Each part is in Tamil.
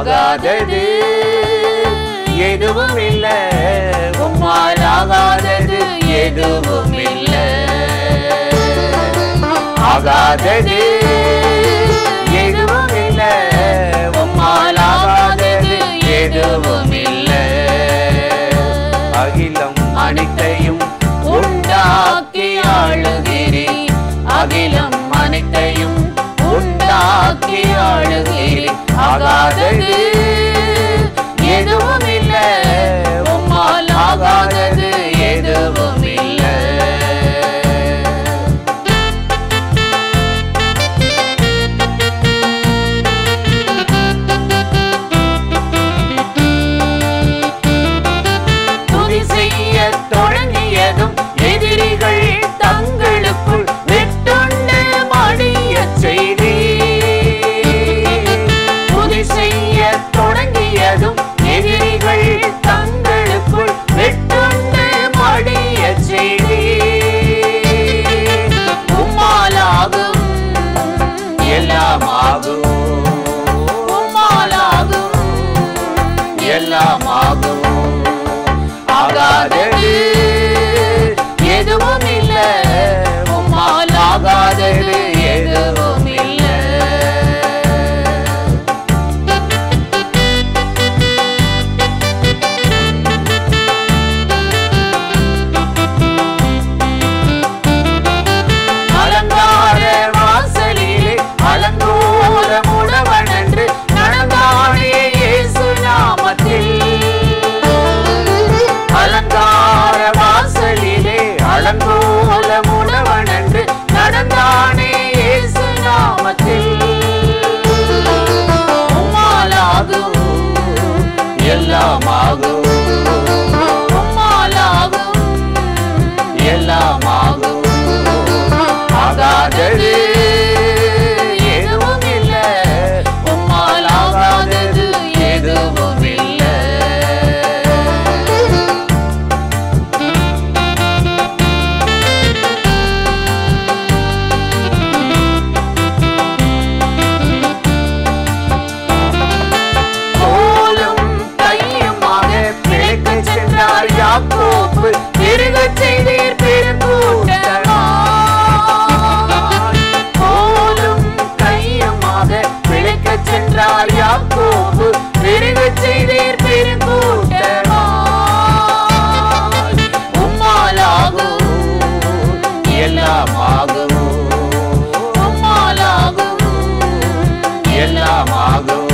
ஆகாதது எதுவும் இல்லை, உம்மால் ஆகாதது எதுவும் இல்லை. ஆகாதது எதுவும் இல்லை, உம்மால் ஆகாதது எதுவும் இல்லை. அகிலம் அனைத்தையும் உண்டாக்கி ஆளுகிறீர், அகிலம் அனைத்தையும் உண்டாக்கி ஆளுகிறீர். ஆகாதது எதுவும் இல்லை, உம்மால் ஆகாதது எதுவும் இல்லை. துதி செய்ய தொடங்கியதும் எதிரிகள் தங்களுக்குள் வெட்டுண்டு மடிய செய்தி. துதி செய்ய தொடங்கியதும் எதிரிகள் தங்களுக்குள் வெட்டுண்டு மடிய செய்தி. உம்மாலாகும் எல்லாமாகும், உம்மாலாகும் எல்லாமாகும். ஆகாதது எதுவும் இல்லை, உம்மால் ஆகாதது எதுவும் இல்லை. அலங்கார வாசலிலே அலங்கோல முடவனென்று நடந்தானே இயேசு நாமத்தில். அலங்கார வாசலிலே அலங்கோல முடவனென்று நடந்தானே இயேசு நாமத்தில். உம்மாலாகும் எல்லாமாகும், உம்மாலாகும் எல்லாமாகும். ஆகாதது எதுவும் இல்லை, உம்மால் ஆகாதது எதுவும் இல்லை. கோலும் கையுமாக பிழைக்கச் சென்றார் யாக்கோப்பு, பெருகச் செய்தீர் பெருங்கூட்டமாய். கோலும் கையுமாக பிழைக்கச் சென்றார் யாக்கோப்பு, பெருகச் செய்தீர் பெருங்கூட்டமாய். உம்மாலாகும் எல்லாமாகும், உம்மாலாகும் எல்லாமாகும்.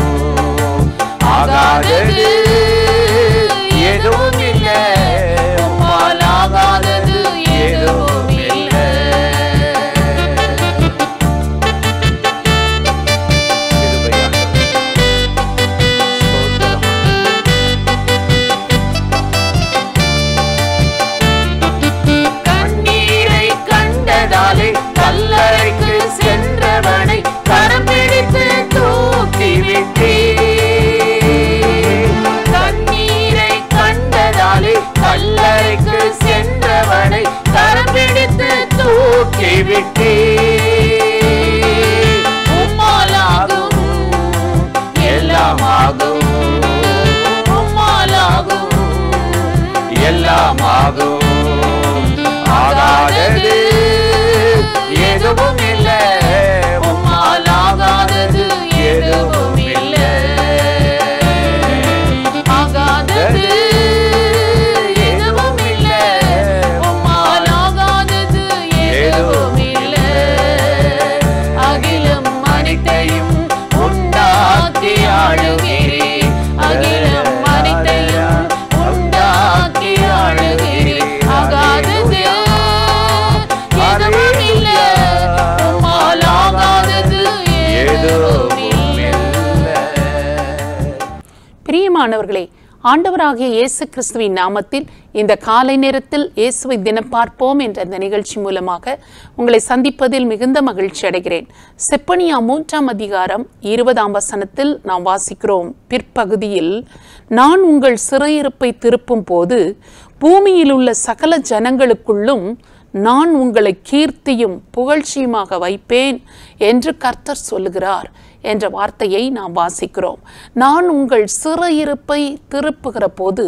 ஆகாதது எதுவும் இல்லை, உம்மால் ஆகாதது எதுவும் இல்லை. கண்ணீரை கண்டதாலே கல்லறைக்கு சென்றவனை கரம் பிடித்து தூக்கி விட்டீர். கண்ணீரை கண்டதாலே கல்லறைக்கு சென்றவனை கரம் பிடித்து தூக்கி விட்டீர். உம்மாலாகும் எல்லாமாகும், உம்மாலாகும் எல்லாமாகும். ஆகாதது எதுவும் இல்லை, உம்மால் ஆகாதது எதுவும் இல்லை. ஆகாதது எதுவும் இல்லை, உம்மால் ஆகாதது எதுவும் இல்லை. அகிலம் அனைத்தையும் உண்டாக்கி ஆளுகிறீர், அகிலம் அனைத்தையும் உண்டாக்கி ஆளுகிறீர். ஆகாதது எதுவும் இல்லை, உம்மால் ஆகாதது எதுவும் இல்லை. பிரியமானவர்களே, ஆண்டவராகிய இயேசு கிறிஸ்துவின் நாமத்தில் இந்த காலை நேரத்தில் இயேசுவை தினம் பார்ப்போம் என்ற இந்த நிகழ்ச்சி மூலமாக உங்களை சந்திப்பதில் மிகுந்த மகிழ்ச்சி அடைகிறேன். செப்பனியா 3ஆம் அதிகாரம் 20ஆம் வசனத்தில் நாம் வாசிக்கிறோம். பிற்பகுதியில், நான் உங்கள் சிறையிருப்பை திருப்பும் போது பூமியில் உள்ள சகல ஜனங்களுக்குள்ளும் நான் உங்களை கீர்த்தியும் புகழ்ச்சியுமாக வைப்பேன் என்று கர்த்தர் சொல்லுகிறார் என்ற வார்த்தையை நாம் வாசிக்கிறோம். நான் உங்கள் சிறையிருப்பை திருப்புகிற போது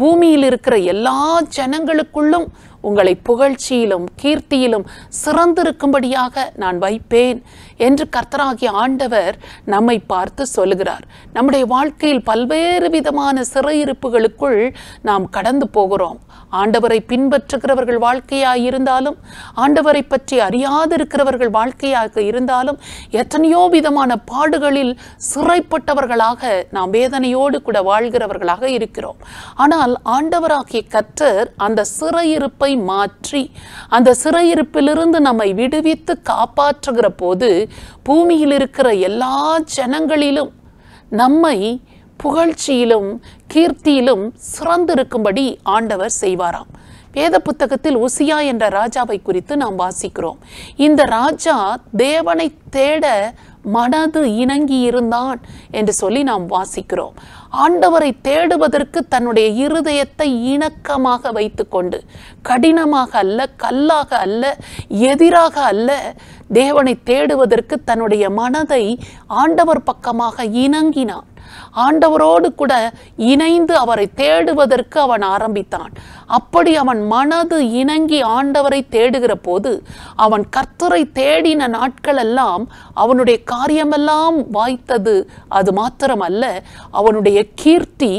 பூமியில் இருக்கிற எல்லா ஜனங்களுக்குள்ளும் உங்களை புகழ்ச்சியிலும் கீர்த்தியிலும் சிறந்திருக்கும்படியாக நான் வைப்பேன் என்று கர்த்தராகிய ஆண்டவர் நம்மை பார்த்து சொல்லுகிறார். நம்முடைய வாழ்க்கையில் பல்வேறு விதமான சிறையிருப்புகளுக்குள் நாம் கடந்து போகிறோம். ஆண்டவரை பின்பற்றுகிறவர்கள் வாழ்க்கையாக இருந்தாலும், ஆண்டவரை பற்றி அறியாதிருக்கிறவர்கள் வாழ்க்கையாக இருந்தாலும், எத்தனையோ விதமான பாடுகளில் சிறைப்பட்டவர்களாக நாம் வேதனையோடு கூட வாழ்கிறவர்களாக இருக்கிறோம். ஆனால் ஆண்டவராகிய கர்த்தர் அந்த சிறையிருப்பை மாற்றி அந்த சிறையிருப்பிலிருந்து நம்மை விடுவித்து காப்பாற்றுகிற போது பூமியில் இருக்கிற எல்லா ஜனங்களிலும் நம்மை புகழ்ச்சியிலும் கீர்த்தியிலும் சிறந்திருக்கும்படி ஆண்டவர் செய்வாராம். வேத புத்தகத்தில் உசியா என்ற ராஜாவை குறித்து நாம் வாசிக்கிறோம். இந்த ராஜா தேவனை தேட மனது இணங்கி இருந்தான் என்று சொல்லி நாம் வாசிக்கிறோம். ஆண்டவரை தேடுவதற்கு தன்னுடைய இருதயத்தை இணக்கமாக வைத்துக்கொண்டு, கடினமாக அல்ல, கல்லாக அல்ல, எதிராக அல்ல, தேவனை தேடுவதற்கு தன்னுடைய மனதை ஆண்டவர் பக்கமாக இணங்கினான். ஆண்டவரோடு கூட இணைந்து அவரை தேடுவதற்கு அவன் ஆரம்பித்தான். அப்படி அவன் மனது இணங்கி ஆண்டவரை தேடுகிற போது அவன் கர்த்தரை தேடின நாட்கள் எல்லாம் அவனுடைய காரியமெல்லாம் வாய்த்தது. அது மாத்திரமல்ல, அவனுடைய கீர்த்தி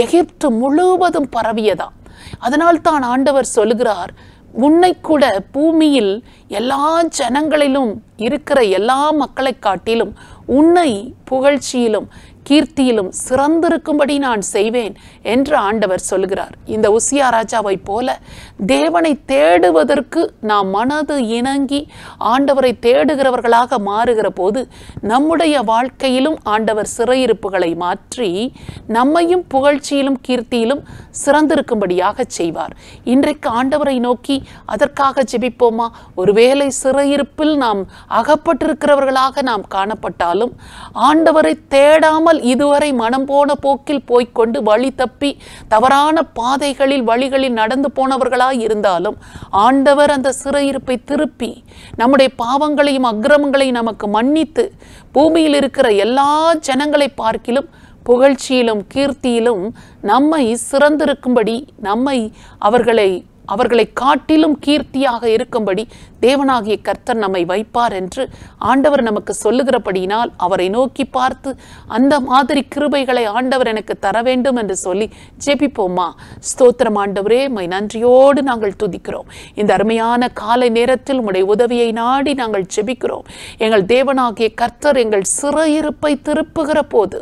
எகிப்து முழுவதும் பரவியதாம். அதனால் தான் ஆண்டவர் சொல்லுகிறார், உன்னை கூட பூமியில் எல்லா ஜனங்களிலும் இருக்கிற எல்லா மக்களை காட்டிலும் உன்னை புகழ்ச்சியிலும் கீர்த்தியிலும் சிறந்திருக்கும்படி நான் செய்வேன் என்று ஆண்டவர் சொல்கிறார். இந்த உசியா ராஜாவை போல தேவனை தேடுவதற்கு நாம் மனது இணங்கி ஆண்டவரை தேடுகிறவர்களாக மாறுகிற போது நம்முடைய வாழ்க்கையிலும் ஆண்டவர் சிறையிருப்புகளை மாற்றி நம்மையும் புகழ்ச்சியிலும் கீர்த்தியிலும் சிறந்திருக்கும்படியாக செய்வார். இன்றைக்கு ஆண்டவரை நோக்கி அதற்காக ஜெபிப்போமா? ஒருவேளை சிறையிருப்பில் நாம் அகப்பட்டிருக்கிறவர்களாக நாம் காணப்பட்டாலும், ஆண்டவரை தேடாமல் இதுவரை மனம் போன போக்கில் போய்கொண்டு வழி தப்பி தவறான பாதைகளில் வழிகளில் நடந்து போனவர்களாய் இருந்தாலும், ஆண்டவர் அந்த சிறையிருப்பை திருப்பி நம்முடைய பாவங்களையும் அக்கிரமங்களையும் நமக்கு மன்னித்து பூமியில் இருக்கிற எல்லா ஜனங்களை பார்க்கிலும் புகழ்ச்சியிலும் கீர்த்தியிலும் நம்மை சிறந்திருக்கும்படி, நம்மை அவர்களை காட்டிலும் கீர்த்தியாக இருக்கும்படி தேவனாகிய கர்த்தர் நம்மை வைப்பார் என்று ஆண்டவர் நமக்கு சொல்லுகிறபடியினால் அவரை நோக்கி பார்த்து அந்த மாதிரி கிருபைகளை ஆண்டவர் எனக்கு தர வேண்டும் என்று சொல்லி ஜெபிப்போமா? ஸ்தோத்திரம் ஆண்டவரே, உம்மை நன்றியோடு நாங்கள் துதிக்கிறோம். இந்த அருமையான காலை நேரத்தில் உம்முடைய உதவியை நாடி நாங்கள் ஜெபிக்கிறோம். எங்கள் தேவனாகிய கர்த்தர் எங்கள் சிறையிருப்பை திருப்புகிற போது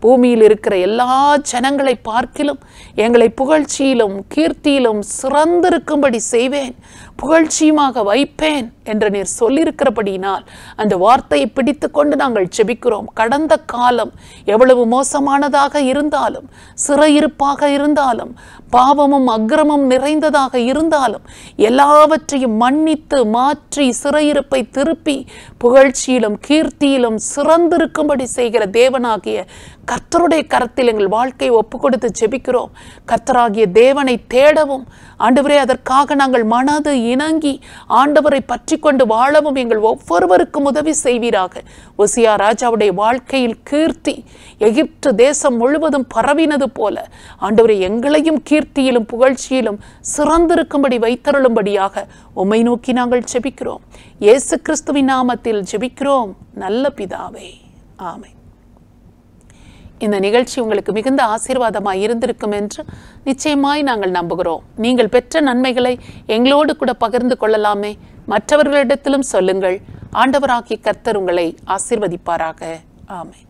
பூமியில் இருக்கிற எல்லா ஜனங்களை பார்க்கிலும் எங்களை புகழ்ச்சியிலும் கீர்த்தியிலும் சிறந்திருக்கும்படி செய்வேன், புகழ்ச்சியுமாக வைப்பேன் என்று நீர் சொல்லியிருக்கிறபடியினால் அந்த வார்த்தையை பிடித்து கொண்டு நாங்கள் ஜெபிக்கிறோம். கடந்த காலம் எவ்வளவு மோசமானதாக இருந்தாலும், சிறையிருப்பாக இருந்தாலும், பாவமும் அக்கிரமும் நிறைந்ததாக இருந்தாலும், எல்லாவற்றையும் மன்னித்து மாற்றி சிறையிருப்பை திருப்பி புகழ்ச்சியிலும் கீர்த்தியிலும் சிறந்திருக்கும்படி செய்கிற தேவனாகிய கர்த்தருடைய கரத்தில் எங்கள் வாழ்க்கையை ஒப்பு கொடுத்து ஜெபிக்கிறோம். கர்த்தராகிய தேவனை தேடவும் ஆண்டவரே, அதற்காக நாங்கள் மனது இணங்கி ஆண்டவரை பற்றி கொண்டு வாழவும் எங்கள் ஒவ்வொருவருக்கும் உதவி செய்வீராக. உசியா ராஜாவுடைய வாழ்க்கையில் கீர்த்தி எகிப்து தேசம் முழுவதும் பரவினது போல ஆண்டவரை எங்களையும் கீர்த்தியிலும் புகழ்ச்சியிலும் சிறந்திருக்கும்படி வைத்தருளும்படியாக உம்மை நோக்கி நாங்கள் ஜெபிக்கிறோம். இயேசு கிறிஸ்துவின் நாமத்தில் ஜெபிக்கிறோம் நல்ல பிதாவே, ஆமென். இந்த நிகழ்ச்சி உங்களுக்கு மிகுந்த ஆசீர்வாதமாய் இருந்திருக்கும் என்று நிச்சயமாய் நாங்கள் நம்புகிறோம். நீங்கள் பெற்ற நன்மைகளை எங்களோடு கூட பகிர்ந்து கொள்ளலாமே, மற்றவர்களிடத்திலும் சொல்லுங்கள். ஆண்டவராகிய கர்த்தர் உங்களை ஆசீர்வதிப்பாராக. ஆமென்.